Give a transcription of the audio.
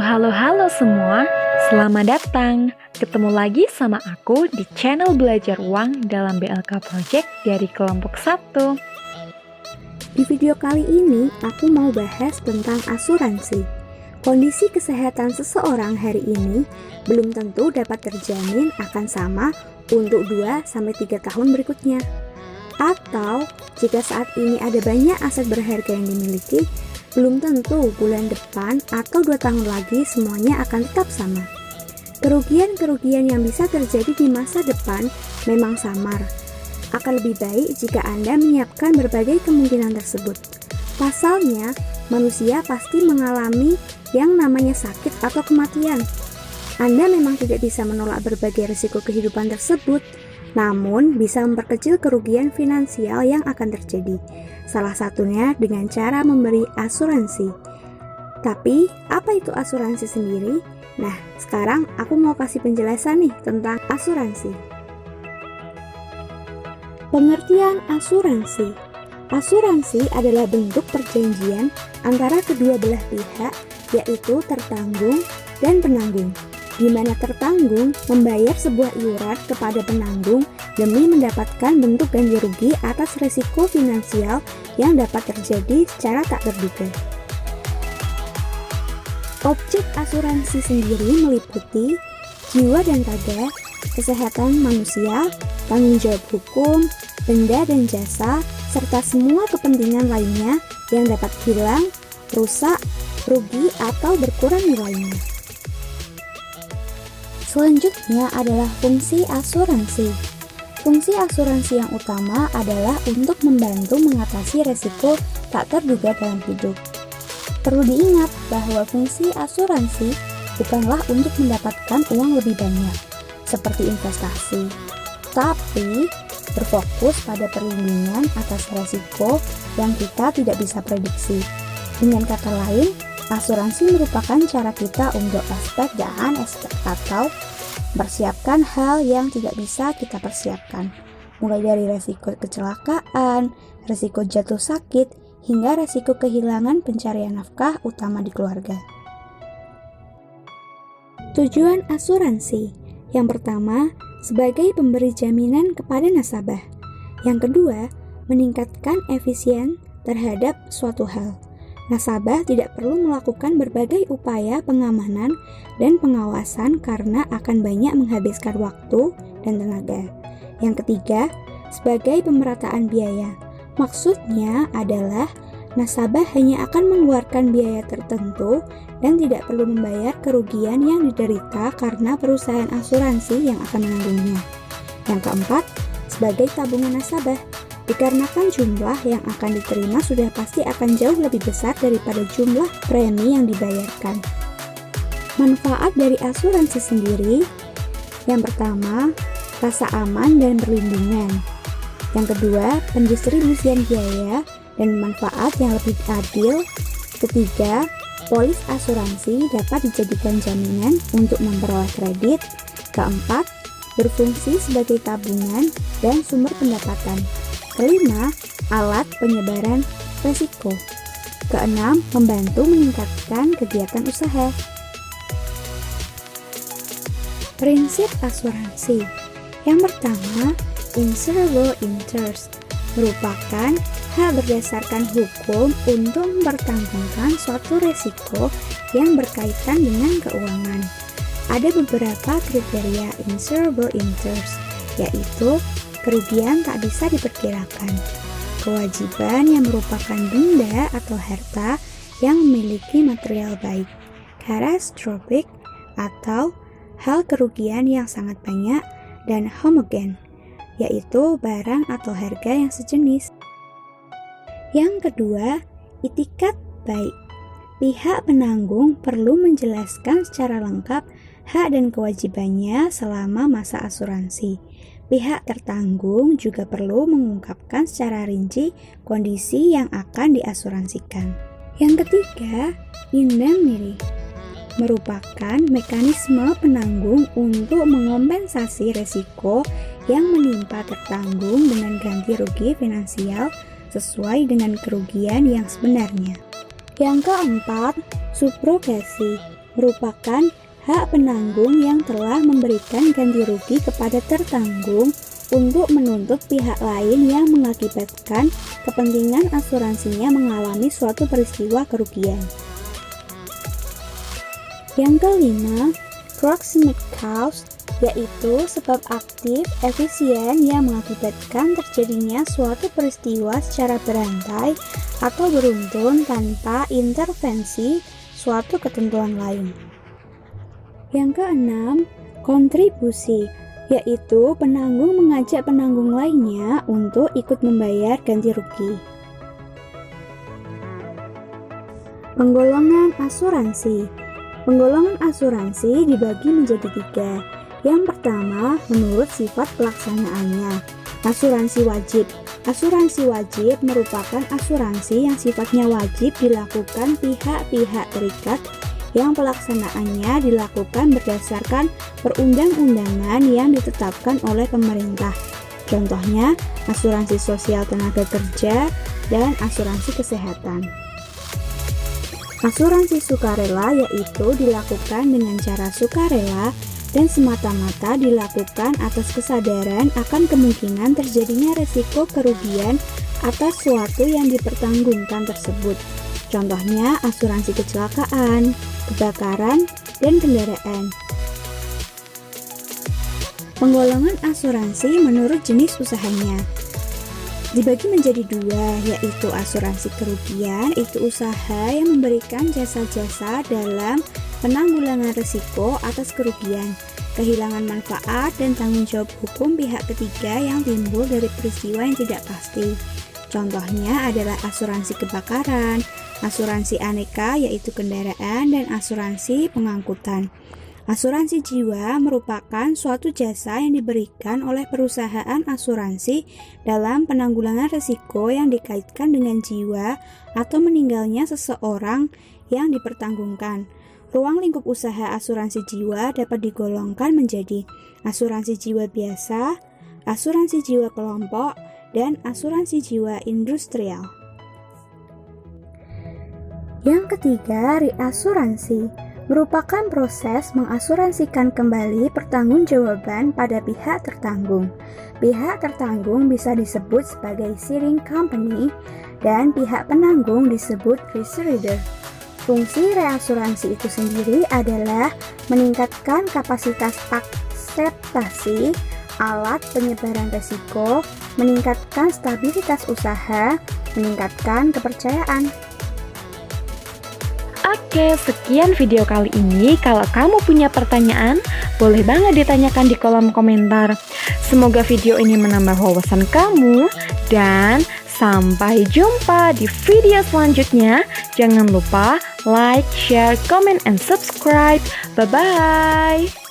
Halo semua, selamat datang. Ketemu lagi sama aku di channel Belajar Uang dalam BLK Project dari kelompok 1. Di video kali ini, aku mau bahas tentang asuransi. Kondisi kesehatan seseorang hari ini belum tentu dapat terjamin akan sama untuk 2-3 tahun berikutnya. Atau, jika saat ini ada banyak aset berharga yang dimiliki, belum tentu bulan depan atau 2 tahun lagi semuanya akan tetap sama. Kerugian-kerugian yang bisa terjadi di masa depan memang samar. Akan lebih baik jika Anda menyiapkan berbagai kemungkinan tersebut. Pasalnya, manusia pasti mengalami yang namanya sakit atau kematian. Anda memang tidak bisa menolak berbagai risiko kehidupan tersebut, namun bisa memperkecil kerugian finansial yang akan terjadi. Salah satunya dengan cara memberi asuransi. Tapi, apa itu asuransi sendiri? Nah, sekarang aku mau kasih penjelasan nih tentang asuransi. Pengertian asuransi. Asuransi adalah bentuk perjanjian antara kedua belah pihak, yaitu tertanggung dan penanggung, di mana tertanggung membayar sebuah iuran kepada penanggung demi mendapatkan bentuk ganti rugi atas risiko finansial yang dapat terjadi secara tak terduga. Objek asuransi sendiri meliputi jiwa dan raga, kesehatan manusia, tanggung jawab hukum, benda dan jasa, serta semua kepentingan lainnya yang dapat hilang, rusak, rugi, atau berkurang nilainya. Selanjutnya adalah fungsi asuransi. Fungsi asuransi yang utama adalah untuk membantu mengatasi resiko tak terduga dalam hidup. Perlu diingat bahwa fungsi asuransi bukanlah untuk mendapatkan uang lebih banyak, seperti investasi, tapi berfokus pada perlindungan atas resiko yang kita tidak bisa prediksi. Dengan kata lain, asuransi merupakan cara kita untuk atau mempersiapkan hal yang tidak bisa kita persiapkan, mulai dari resiko kecelakaan, resiko jatuh sakit, hingga resiko kehilangan pencarian nafkah utama di keluarga. Tujuan asuransi. Yang pertama, sebagai pemberi jaminan kepada nasabah. Yang kedua, meningkatkan efisien terhadap suatu hal. Nasabah tidak perlu melakukan berbagai upaya pengamanan dan pengawasan karena akan banyak menghabiskan waktu dan tenaga. Yang ketiga, sebagai pemerataan biaya. Maksudnya adalah nasabah hanya akan mengeluarkan biaya tertentu dan tidak perlu membayar kerugian yang diderita karena perusahaan asuransi yang akan menanggungnya. Yang keempat, sebagai tabungan nasabah. Dikarenakan jumlah yang akan diterima sudah pasti akan jauh lebih besar daripada jumlah premi yang dibayarkan. Manfaat dari asuransi sendiri. Yang pertama, rasa aman dan perlindungan. Yang kedua, pendistribusian biaya dan manfaat yang lebih adil. Ketiga, polis asuransi dapat dijadikan jaminan untuk memperoleh kredit. Keempat, berfungsi sebagai tabungan dan sumber pendapatan. Kelima, alat penyebaran risiko. Keenam, membantu meningkatkan kegiatan usaha. Prinsip asuransi. Yang pertama, insurable interest merupakan hak berdasarkan hukum untuk mempertanggungjawabkan suatu risiko yang berkaitan dengan keuangan. Ada beberapa kriteria insurable interest, yaitu kerugian tak bisa diperkirakan, kewajiban yang merupakan benda atau harta yang memiliki material baik, catastrophic atau hal kerugian yang sangat banyak, dan homogen, yaitu barang atau harga yang sejenis. Yang kedua, itikat baik. Pihak penanggung perlu menjelaskan secara lengkap hak dan kewajibannya selama masa asuransi. Pihak tertanggung juga perlu mengungkapkan secara rinci kondisi yang akan diasuransikan. Yang ketiga, indemnity merupakan mekanisme penanggung untuk mengompensasi risiko yang menimpa tertanggung dengan ganti rugi finansial sesuai dengan kerugian yang sebenarnya. Yang keempat, subrogasi merupakan hak penanggung yang telah memberikan ganti rugi kepada tertanggung untuk menuntut pihak lain yang mengakibatkan kepentingan asuransinya mengalami suatu peristiwa kerugian. Yang kelima, proximate cause, yaitu sebab aktif efisien yang mengakibatkan terjadinya suatu peristiwa secara berantai atau beruntun tanpa intervensi suatu ketentuan lain. Yang keenam, kontribusi, yaitu penanggung mengajak penanggung lainnya untuk ikut membayar ganti rugi. Penggolongan asuransi. Penggolongan asuransi dibagi menjadi 3. Yang pertama, menurut sifat pelaksanaannya. Asuransi wajib. Asuransi wajib merupakan asuransi yang sifatnya wajib dilakukan pihak-pihak terikat yang pelaksanaannya dilakukan berdasarkan perundang-undangan yang ditetapkan oleh pemerintah. Contohnya, asuransi sosial tenaga kerja dan asuransi kesehatan. Asuransi sukarela yaitu dilakukan dengan cara sukarela dan semata-mata dilakukan atas kesadaran akan kemungkinan terjadinya resiko kerugian atas suatu yang dipertanggungkan tersebut. Contohnya asuransi kecelakaan, kebakaran, dan kendaraan. Penggolongan asuransi menurut jenis usahanya dibagi menjadi 2, yaitu asuransi kerugian, itu usaha yang memberikan jasa-jasa dalam penanggulangan risiko atas kerugian, kehilangan manfaat, dan tanggung jawab hukum pihak ketiga yang timbul dari peristiwa yang tidak pasti. Contohnya adalah asuransi kebakaran, asuransi aneka yaitu kendaraan, dan asuransi pengangkutan. Asuransi jiwa merupakan suatu jasa yang diberikan oleh perusahaan asuransi dalam penanggulangan risiko yang dikaitkan dengan jiwa atau meninggalnya seseorang yang dipertanggungkan. Ruang lingkup usaha asuransi jiwa dapat digolongkan menjadi asuransi jiwa biasa, asuransi jiwa kelompok, dan asuransi jiwa industrial. Yang ketiga, reasuransi merupakan proses mengasuransikan kembali pertanggungjawaban pada pihak tertanggung. Pihak tertanggung bisa disebut sebagai ceding company dan pihak penanggung disebut resurrender. Fungsi reasuransi itu sendiri adalah meningkatkan kapasitas akseptasi alat penyebaran risiko, meningkatkan stabilitas usaha, meningkatkan kepercayaan. Oke, sekian video kali ini. Kalau kamu punya pertanyaan, boleh banget ditanyakan di kolom komentar. Semoga video ini menambah wawasan kamu, dan sampai jumpa di video selanjutnya. Jangan lupa like, share, comment, and subscribe. Bye-bye.